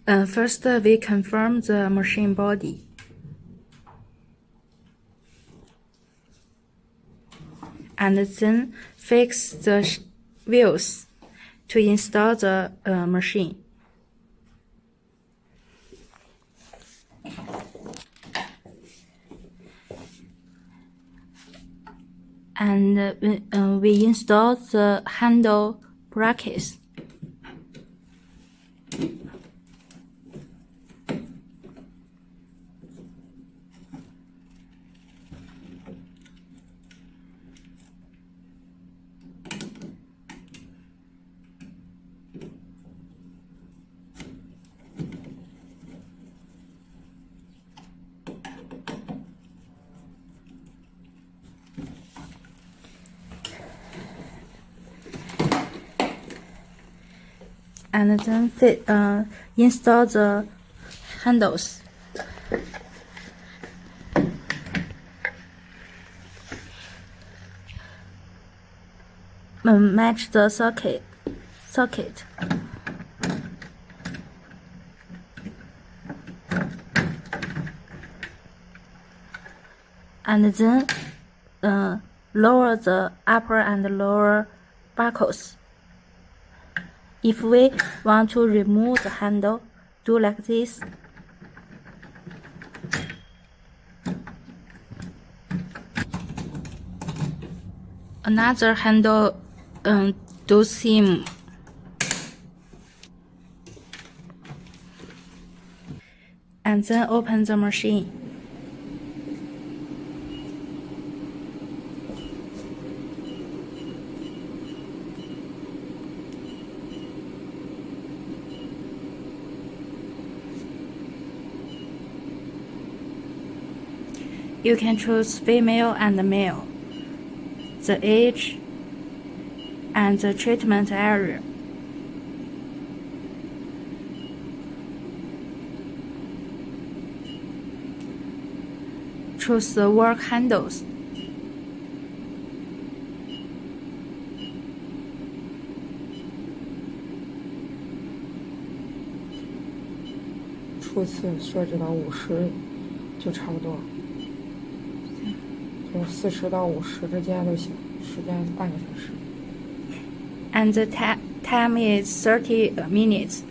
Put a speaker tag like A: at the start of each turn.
A: First, we confirm the machine body. And then fix the wheels to install the machine. And we install the handle brackets. And then install the handles. Match the socket. And then lower the upper and lower buckles. If we want to remove the handle, do like this. Another handle do same. And then open the machine. You can choose female and male, the age, and the treatment area. Choose the work handles.
B: 初次设置到50就差不多，就40到50之间都行，时间半个小时。
A: And the time is 30 minutes.